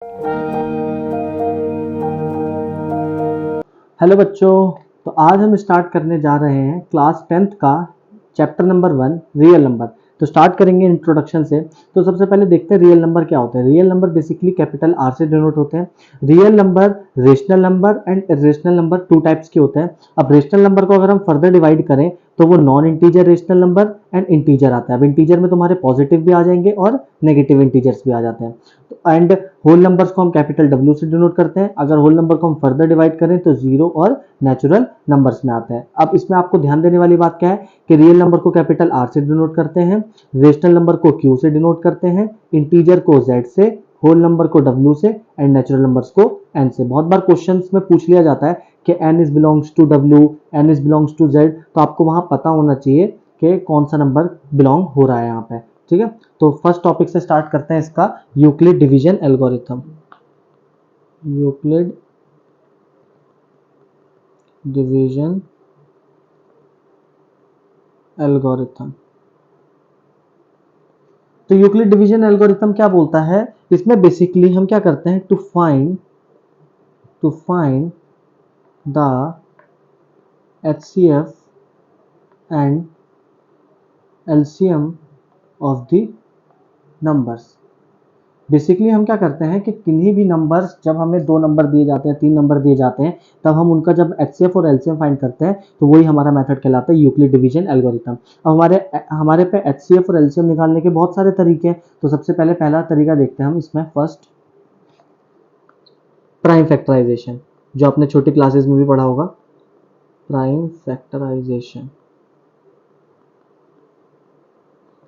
Hello बच्चों। तो आज हम स्टार्ट करने जा रहे हैं क्लास 10th का चैप्टर नंबर 1 रियल नंबर। तो स्टार्ट करेंगे इंट्रोडक्शन से। तो सबसे पहले देखते हैं रियल नंबर क्या होते हैं। Real number basically capital R से डिनोट होते हैं। Real number, rational number and irrational number two types के होते हैं। अब रेशनल नंबर को अगर हम फर्दर डिवाइड करें तो वो non integer rational number and integer आता है। अब इंटीजर में तुम्हारे पॉजिटिव भी आ जाएंगे और नेगेटिव इंटीजर्स भी आ जाते हैं। एंड होल नंबर्स को हम कैपिटल डब्ल्यू से डिनोट करते हैं। अगर होल नंबर को हम फर्दर डिवाइड करें तो जीरो और नेचुरल नंबर्स में आते हैं। अब इसमें आपको ध्यान देने वाली बात क्या है कि रियल नंबर को कैपिटल आर से डिनोट करते हैं, रेशनल नंबर को क्यू से डिनोट करते हैं, इंटीजर को जेड से, होल नंबर को डब्ल्यू से एंड नेचुरल नंबर्स को एन से। बहुत बार क्वेश्चंस में पूछ लिया जाता है कि N is belongs to W, N is belongs to Z, तो आपको वहां पता होना चाहिए कि कौन सा नंबर बिलोंग हो रहा है यहाँ पे। ठीक है, तो फर्स्ट टॉपिक से स्टार्ट करते हैं इसका, Euclid division algorithm. Euclid division algorithm. तो यूक्लिड डिवीजन एल्गोरिथम क्या बोलता है, इसमें बेसिकली हम क्या करते हैं, to find the HCF and LCM of the numbers. Basically हम क्या करते हैं कि किन्हीं भी नंबर्स, जब हमें दो नंबर दिए जाते हैं, तीन नंबर दिए जाते हैं, तब हम उनका जब एचसीएफ और एलसीएम फाइंड करते हैं तो वही हमारा मेथड कहलाता है यूक्लिड डिवीजन एल्गोरिथम। अब हमारे पे एचसीएफ और एलसीएम निकालने के बहुत सारे तरीके हैं। तो सबसे पहले पहला तरीका देखते हैं हम इसमें, फर्स्ट प्राइम फैक्टराइजेशन, जो आपने छोटी क्लासेस में भी पढ़ा होगा, प्राइम फैक्टराइजेशन।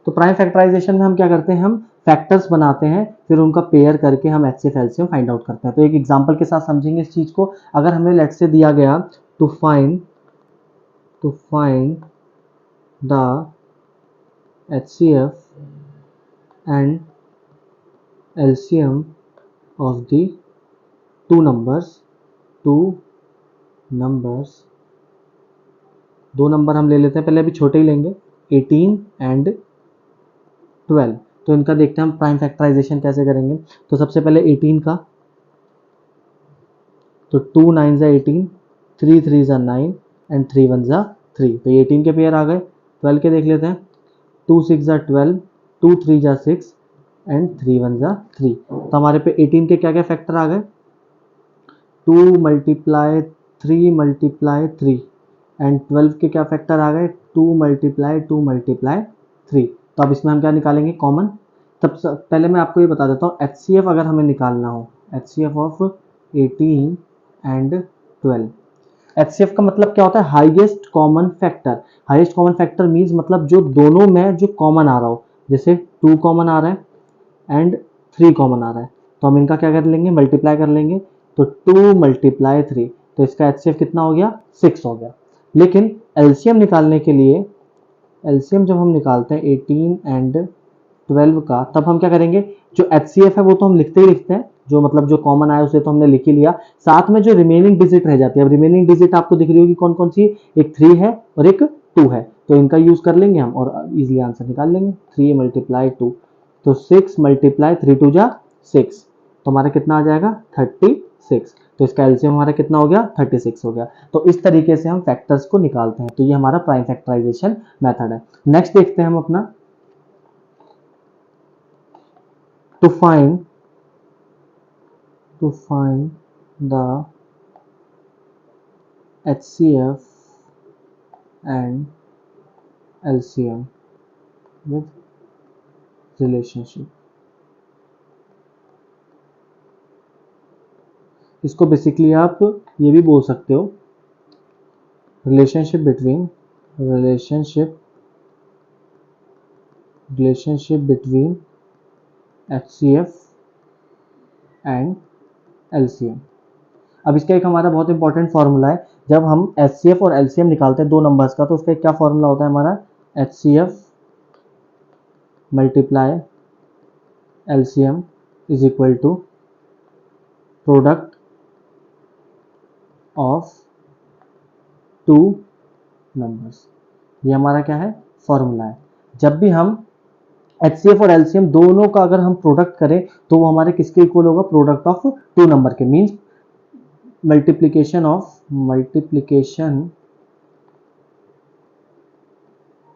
तो प्राइम फैक्टराइजेशन में हम क्या करते हैं, हम फैक्टर्स बनाते हैं, फिर उनका पेयर करके हम एचसीएफ एलसीएम फाइंड आउट करते हैं। तो एक एग्जांपल के साथ समझेंगे इस चीज को। अगर हमें लेट से दिया गया to find the HCF and LCM of the two numbers, दो नंबर हम ले लेते हैं, पहले अभी छोटे ही लेंगे, 18 एंड 12। तो इनका देखते हैं हम प्राइम फैक्टराइजेशन कैसे करेंगे। तो सबसे पहले 18 का, तो 2 9 ज़ा 18, 3 3 ज़ा 9 एंड 3 1 ज़ा 3। तो ये 18 के पेयर आ गए। 12 के देख लेते हैं, 2 6 ज़ा 12, 2 3 ज़ा 6 एंड 3 1 ज़ा 3। तो हमारे पे 18 के क्या क्या फैक्टर आ गए, 2 मल्टीप्लाई 3 मल्टीप्लाई 3 एंड 12 के क्या फैक्टर आ गए, 2 मल्टीप्लाई 2 मल्टीप्लाई 3। तो अब इसमें हम क्या निकालेंगे, कॉमन। तब पहले मैं आपको ये बता देता हूँ, एचसीएफ अगर हमें निकालना हो, एचसीएफ ऑफ 18 एंड 12, एचसीएफ का मतलब क्या होता है, highest common factor. Highest common factor means मतलब जो दोनों में जो कॉमन आ रहा हो, जैसे 2 कॉमन आ रहा है एंड 3 कॉमन आ रहा है, तो हम इनका क्या कर लेंगे, मल्टीप्लाई कर लेंगे। तो 2 मल्टीप्लाई 3, तो इसका एचसीएफ कितना हो गया, 6 हो गया। लेकिन एलसीएम निकालने के लिए, एलसीएम जब हम निकालते हैं 18 एंड 12 का, तब हम क्या करेंगे, जो एचसीएफ है वो तो हम लिखते ही लिखते हैं, जो मतलब जो कॉमन आया उसे तो हमने लिख ही लिया, साथ में जो रिमेनिंग डिजिट रह जाती है, अब रिमेनिंग डिजिट आपको दिख रही होगी कौन कौन सी, एक 3 है और एक 2 है, तो इनका यूज कर लेंगे हम और इजिली आंसर निकाल लेंगे। 3 मल्टीप्लाई 2, तो 6 मल्टीप्लाई 3 2 जा 6, तो हमारा कितना आ जाएगा, 36। तो इसका एलसीएम हमारा कितना हो गया, 36 हो गया। तो इस तरीके से हम फैक्टर्स को निकालते हैं। तो ये हमारा प्राइम फैक्टराइजेशन मेथड है। नेक्स्ट देखते हैं हम अपना, to find the HCF and LCM with relationship। इसको बेसिकली आप ये भी बोल सकते हो, relationship between HCF and LCM। अब इसका एक हमारा बहुत इंपॉर्टेंट फॉर्मूला है, जब हम HCF और LCM निकालते हैं दो नंबर्स का, तो उसका क्या फॉर्मूला होता है हमारा, HCF multiply LCM is equal to product of two numbers. ये हमारा क्या है, फॉर्मूला है। जब भी हम HCF और LCM दोनों का अगर हम प्रोडक्ट करें तो वो हमारे किसके इक्वल होगा, प्रोडक्ट ऑफ टू नंबर के, means multiplication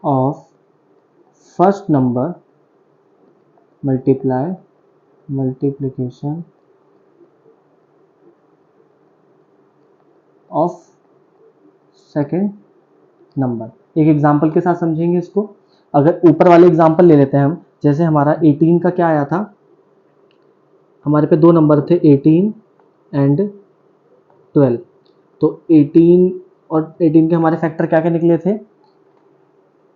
of first number multiplication of second number. एक एग्जांपल के साथ समझेंगे इसको। अगर ऊपर वाले एग्जांपल ले लेते हैं हम, जैसे हमारा 18 का क्या आया था, हमारे पे दो नंबर थे 18 एंड 12। तो 18 और 18 के हमारे फैक्टर क्या क्या निकले थे,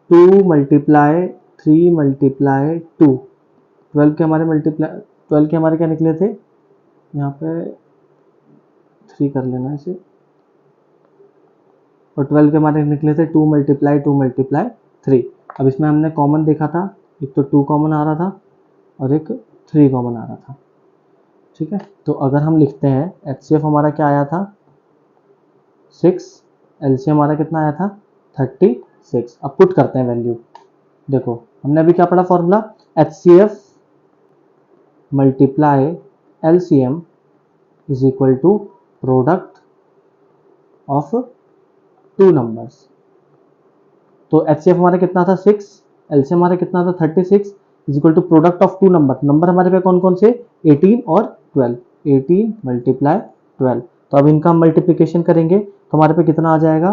2 मल्टीप्लाई 3 मल्टीप्लाई 2। 12 के हमारे क्या निकले थे, यहाँ पे 3 कर लेना इसे, और 12 के हमारे निकले थे 2 मल्टीप्लाई 3। अब इसमें हमने कॉमन देखा था, एक तो 2 कॉमन आ रहा था और एक 3 कॉमन आ रहा था। ठीक है, तो अगर हम लिखते हैं HCF हमारा क्या आया था 6, LCM हमारा कितना आया था 36। अब पुट करते हैं वैल्यू। देखो हमने अभी क्या पढ़ा formula, HCF multiply LCM is equal to product of two numbers. तो HCF हमारा कितना था 6, LCM हमारा कितना था 36, is equal to product of two number हमारे पे कौन कौन से 18 और 12, 18 मल्टीप्लाई 12। तो अब इनका हम मल्टीप्लिकेशन करेंगे तो हमारे पे कितना आ जाएगा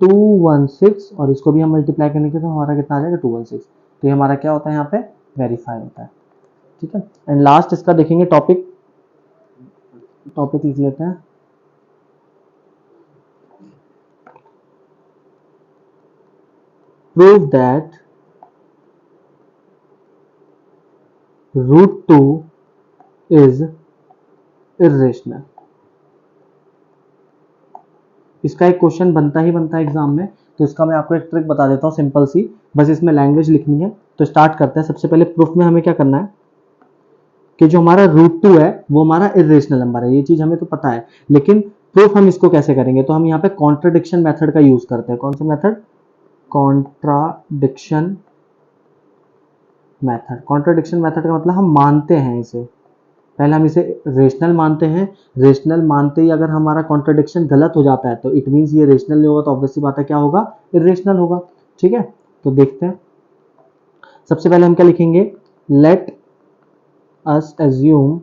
216, और इसको भी हम मल्टीप्लाई करने के तो हमारा कितना आ जाएगा 216। तो ये हमारा क्या होता है यहाँ पे वेरीफाई होता है। ठीक है, एंड लास्ट इसका देखेंगे टॉपिक लिख लेते हैं। Prove that root 2 is irrational. इसका एक क्वेश्चन बनता ही बनता है एग्जाम में, तो इसका मैं आपको एक ट्रिक बता देता हूँ सिंपल सी, बस इसमें लैंग्वेज लिखनी है। तो स्टार्ट करते हैं। सबसे पहले प्रूफ में हमें क्या करना है कि जो हमारा रूट 2 है वो हमारा इर्रेशनल नंबर है, ये चीज हमें तो पता है, लेकिन प्रूफ हम इसको कैसे करेंगे, तो हम यहाँ पे कॉन्ट्राडिक्शन मेथड का यूज करते हैं। कौन सा method, contradiction method. Contradiction method का मतलब हम मानते हैं इसे, पहले हम इसे रेशनल मानते हैं, रेशनल मानते ही अगर हमारा कॉन्ट्राडिक्शन गलत हो जाता है तो इट मींस ये रेशनल नहीं होगा, तो ऑब्वियसली बात है क्या होगा, इरेशनल होगा। ठीक है, तो देखते हैं। सबसे पहले हम क्या लिखेंगे, let us assume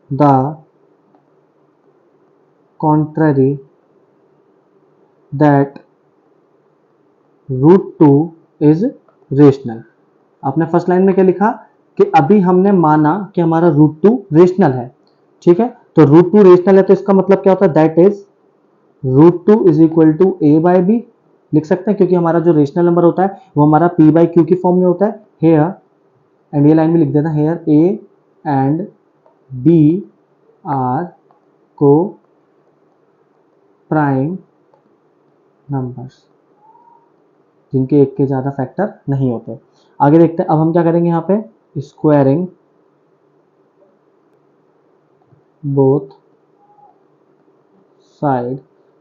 the contrary that root 2 is rational. आपने फर्स्ट लाइन में क्या लिखा कि अभी हमने माना कि हमारा रूट 2 रेशनल है। ठीक है, तो रूट 2 रेशनल है तो इसका मतलब क्या होता है, that is root 2 is equal to a by b. लिख सकते हैं क्योंकि हमारा जो रेशनल नंबर होता है वो हमारा पी बाई क्यू की फॉर्म में होता है। हेयर, एंड ये लाइन में लिख देना, here a and b are coprime numbers जिनके एक के ज्यादा फैक्टर नहीं होते। आगे देखते हैं। अब हम क्या करेंगे यहाँ पे, स्क्वायरिंग बोथ साइड।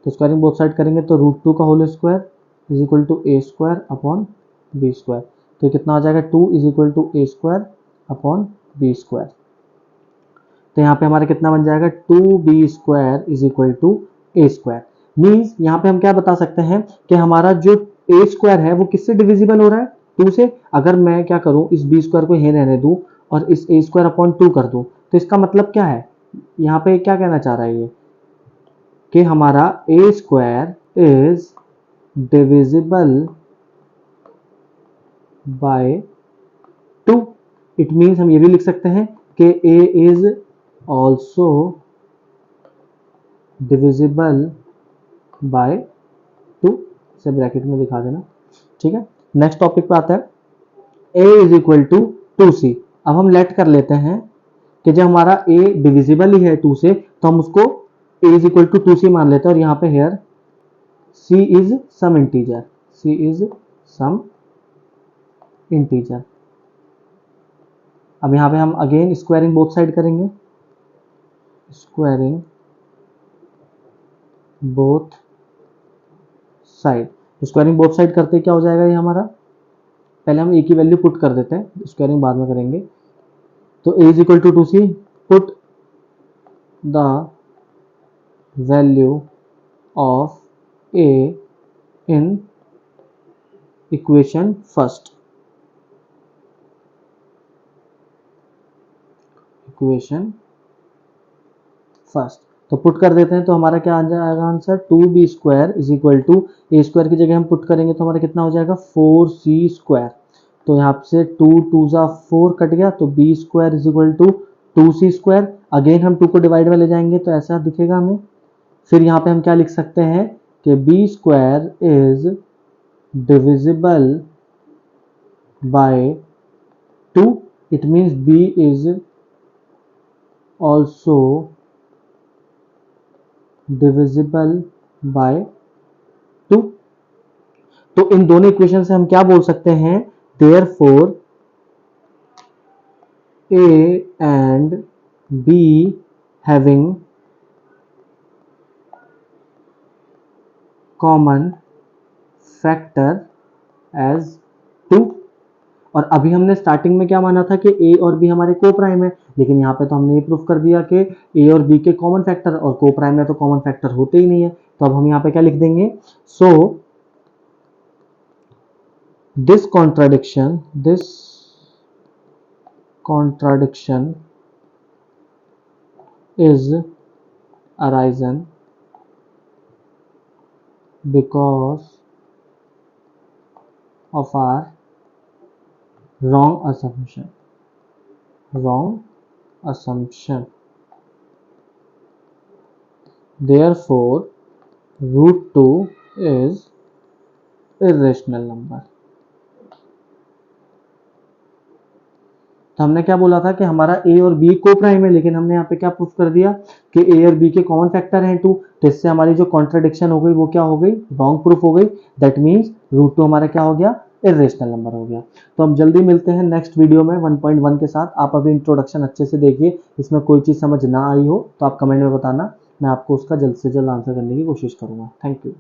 तो स्क्वायरिंग बोथ साइड करेंगे तो रूट 2 का whole square is equal to a square upon b square. तो ये कितना आ जाएगा, 2 is equal to a square upon b square. तो यहाँ पे हमारा कितना बन जाएगा, 2b square is equal to a square. Means यहाँ पे हम क्या बता सकते हैं कि हमारा जो ए स्क्वायर है वो किससे डिविजिबल हो रहा है, 2 से। अगर मैं क्या करूं, इस बी स्क्वायर को यहीं रहने दूं और इस ए स्क्वायर अपॉन 2 कर दूं, तो इसका मतलब क्या है, यहाँ पे क्या कहना चाह रहा है ये, कि हमारा A square is divisible by 2। It means हम ये भी लिख सकते हैं कि A is also divisible by 2, से ब्रैकेट में दिखा देना। ठीक है, नेक्स्ट टॉपिक पे आता है, a is equal to 2c। अब हम लेट कर लेते हैं कि जब हमारा a डिविजिबल ही है 2 से तो हम उसको a is equal to 2c मान लेते हैं, और यहाँ पे here c is some integer, c is some integer. अब यहाँ पे हम अगेन स्क्वायरिंग बोथ साइड करेंगे, squaring both side. Squaring both side करते क्या हो जाएगा, ये हमारा पहले हम a की वैल्यू पुट कर देते हैं, स्क्वायरिंग बाद में करेंगे। तो a is equal to 2c, put the value of a in equation first, equation first. तो पुट कर देते हैं, तो हमारा क्या आ जाएगा answer, 2b square is equal to a square की जगह हम पुट करेंगे तो हमारा कितना हो जाएगा 4c स्क्वायर। तो यहाँ से 2 2 जा 4 कट गया, तो b square is equal to 2c square. Again हम 2 को डिवाइड में ले जाएंगे तो ऐसा दिखेगा हमें। फिर यहाँ पे हम क्या लिख सकते हैं कि b square is divisible by 2, it means b is also divisible by 2। तो इन दोनों इक्वेशन से हम क्या बोल सकते हैं, therefore a and b having common factor as 2। और अभी हमने स्टार्टिंग में क्या माना था कि a और b हमारे को प्राइम है, लेकिन यहाँ पे तो हमने ये प्रूफ कर दिया कि a और b के कॉमन फैक्टर, और को प्राइम में तो कॉमन फैक्टर होते ही नहीं है। तो अब हम यहाँ पे क्या लिख देंगे, so this contradiction is arisen because of our wrong assumption. Therefore root 2 is irrational number। तो हमने क्या बोला था कि हमारा a और b को प्राइम है, लेकिन हमने यहाँ पे क्या प्रूफ कर दिया कि a और b के कॉमन फैक्टर हैं 2। तो इससे हमारी जो कॉन्ट्रडिक्शन हो गई वो क्या हो गई, रॉन्ग प्रूफ हो गई। दैट मीन्स रूट 2 हमारा क्या हो गया, इर्रेशनल नंबर हो गया। तो हम जल्दी मिलते हैं नेक्स्ट वीडियो में 1.1 के साथ। आप अभी इंट्रोडक्शन अच्छे से देखिए, इसमें कोई चीज़ समझ ना आई हो तो आप कमेंट में बताना, मैं आपको उसका जल्द से जल्द आंसर करने की कोशिश करूँगा। Thank you.